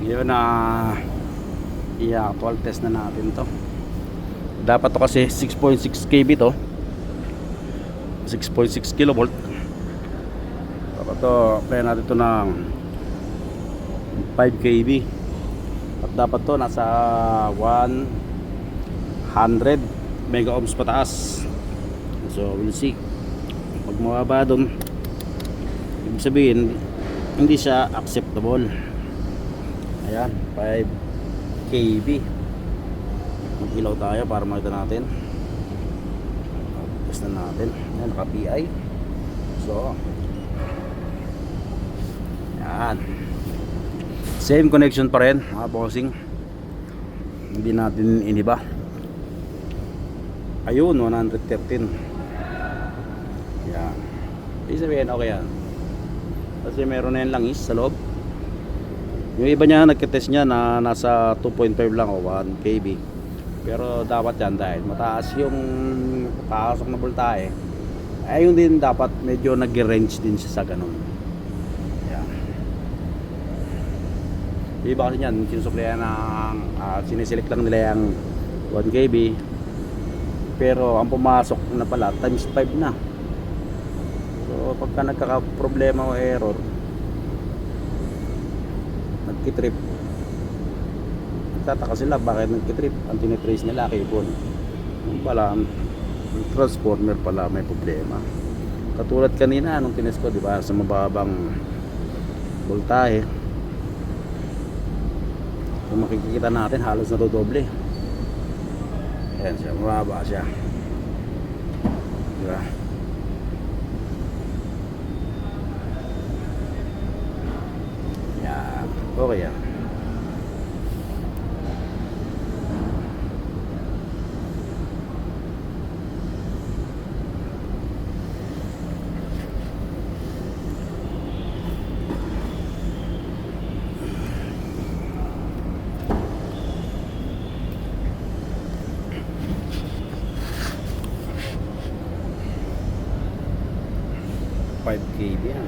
Yun na, i-actual test na natin to. Dapat to kasi 6.6 kV to, 6.6 kilovolt. Dapat to, play natin to ng 5 kV. At dapat to nasa 100 mega ohms pataas. So we'll see. Pag mababa dun, ibig sabihin hindi siya acceptable. Ayan, 5 kV. Mag-ilaw tayo para makita natin. Test na natin. Ayan, naka-PI. So ayan, same connection pa rin mga bossing. Hindi natin iniba. Ayun, 113. Yan. Ibig sabihin okay yan. Kasi meron na yung langis sa loob. Yung iba niya nagkitest niya na nasa 2.5 lang o 1 kV. Pero dapat yan dahil mataas yung pakasok na voltahe. Ayun din dapat medyo nag-range din siya sa ganun. Yan. Yung iba kasi yan sinusuklihan ng siniselect lang nila yung 1 kV. Pero ang pumasok na pala times 5 na. So pagka nagkaka-problema o error, nagkitrip, nagtataka sila bakit nagkitrip. Ang tinitrace nila cable, yung pala ang transformer pala may problema. Katulad kanina nung tines ko, di ba, sa mababang voltahe, kung makikita natin halos nadodoble. Ayan siya, mababa siya, diba? Yan, okay yan. Five kV yan.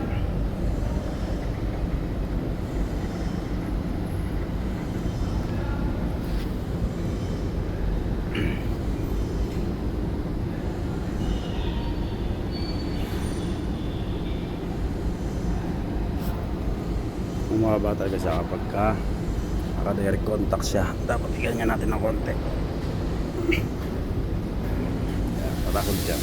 Bumaba talaga siya kapag naka-direct contact siya. Dapat iganyan natin ng konti. Patakot dyan.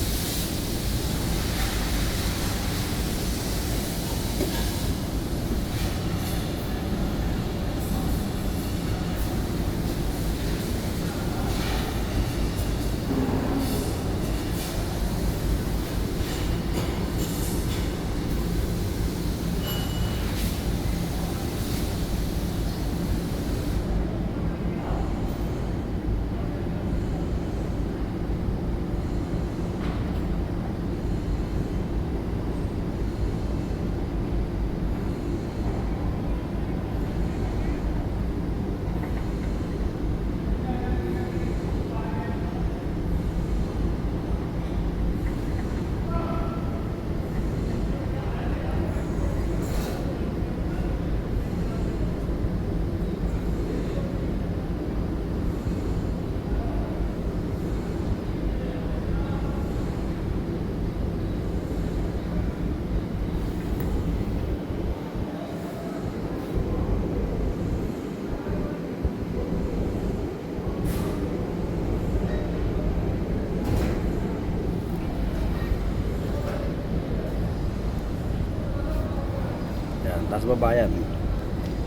Taas baba yan.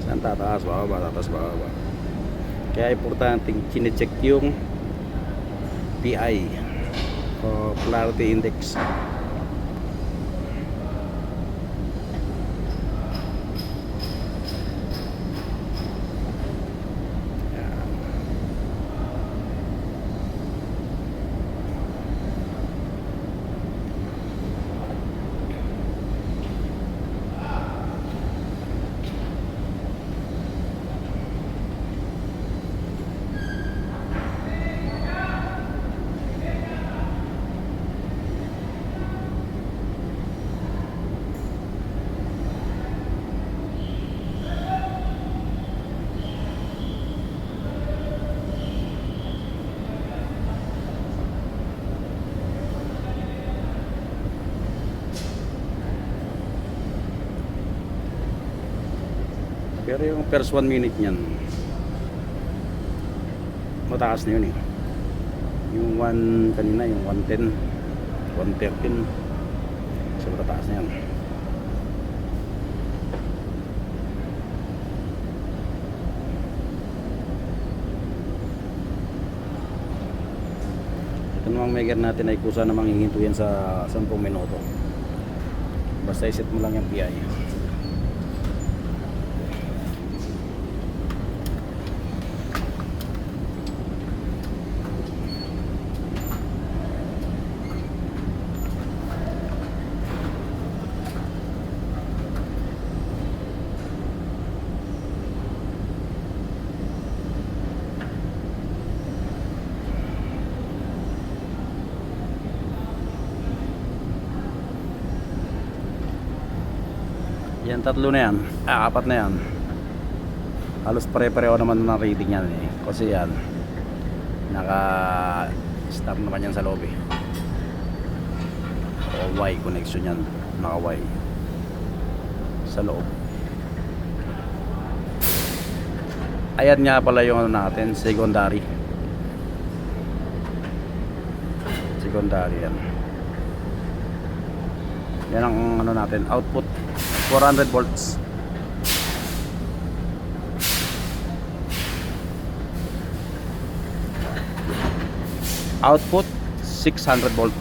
Saan tataas? Bababa, tataas bababa. Kaya importanteng chinecheck yung PI o Polarity Index. Pero yung first 1 minute niyan, mataas na yun eh. Yung 1 kanina, yung 110, 113, so mataas na yan. Ito namang megar natin ay kusa namang hihinto yan sa 10 minuto. Basta iset mo lang yung PI. Yan, tatlo na yan. Apat na yan. Halos pare-pareho naman ng reading yan eh. Kasi yan, naka-stop naman yan sa lobby. O Y connection yan. Naka Y sa loob. Ayan nga pala yung ano natin, secondary. Secondary yan. Yan ang ano natin, output 400 volts. Output 600 volt.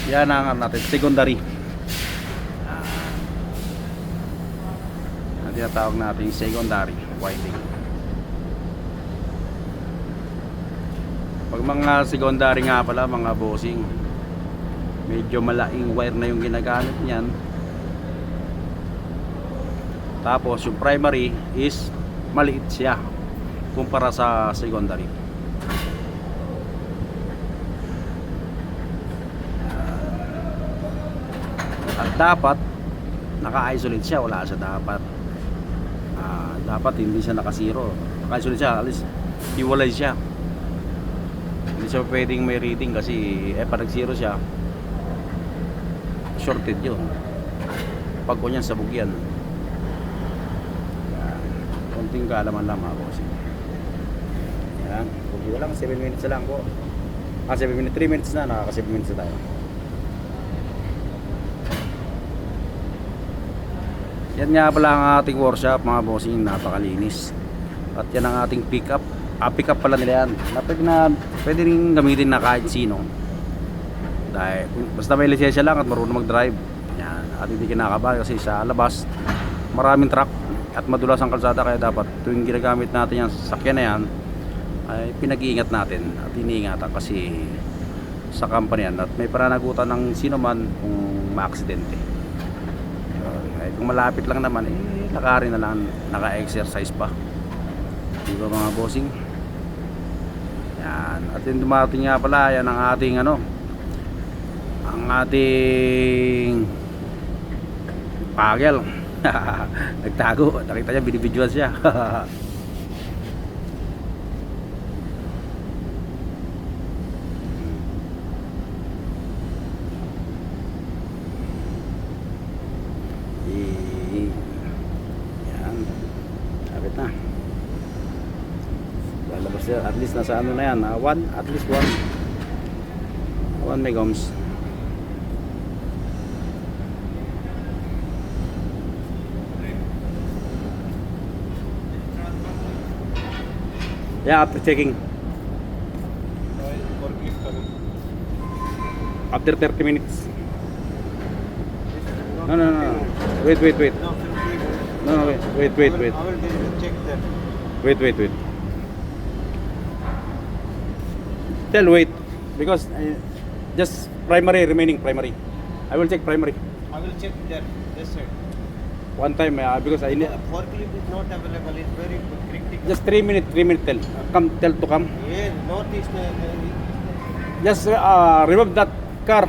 Yan ang ano natin, secondary. Ang tinatawag natin secondary winding. Pag mga secondary nga pala, mga bossing, medyo malaking wire na yung ginagamit niyan. Tapos yung primary is maliit siya kumpara sa secondary. At dapat naka-isolate siya, wala siya dapat. Dapat hindi siya naka-zero. Naka-isolate siya, alis hiwalay siya. Hindi siya pwedeng may reading kasi pag nag-zero siya, shorted yun. Pag kunyan sabog yan. Konting kaalaman lang mga bossing. Yan, huwag lang, 7 minutes na lang po. 7 minutes, 3 minutes na, nakaka 7 minutes na tayo. Yan nga pala ang ating workshop mga bossing, napakalinis. At yan ang ating pick up. Pick up pala nila yan. Pwede rin gamitin na kahit sino. Dahil basta may lisensya lang at marunong mag-drive. Yan, at hindi kinakabahan kasi sa labas maraming truck at madulas ang kalsada, kaya dapat tuwing ginagamit natin yung sasakyan na yan ay pinag-iingat natin at iniingatan kasi sa company yan at may pananagutan ng sino man kung maaksidente. Kahit kung malapit lang naman lakarin na lang, naka-exercise pa, di ba mga bossing? Yan, at yung dumating nga pala, yan ang ating ang ating pagel. Nagtago, nakita niya, binibidyoan siya. Yan, kapit na. Lalabas siya, at least nasa ano na yan, at least 1 megohms. Yeah, after checking. After 30 minutes. No. Wait. No, wait. I will check that. Wait. Tell wait. Because just remaining primary. I will check primary. I will check that. This side. One time because I need Forklift is not available. It's very critical. just 3 minutes tell. Tell to come. Yeah, northeast. Just remove that car.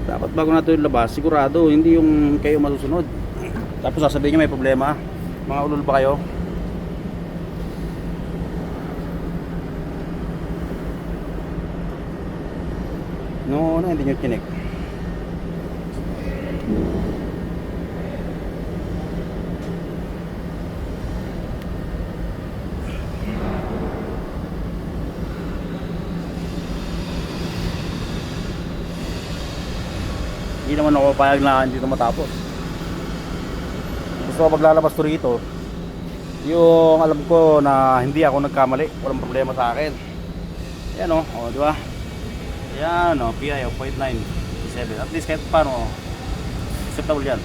Dapat bago natin labas, sigurado hindi yung kayo masusunod. Tapos sasabihin niyo may problema. Mga ulol ba kayo? No, no, hindi nyo chinek. Hindi naman ako payag na hindi ito matapos. Gusto ko paglalabas to rito, yung alam ko na hindi ako nagkamali, walang problema sa akin. Yan o, di ba? Yan o, PI o 0.957. At least kahit paano, acceptable yan.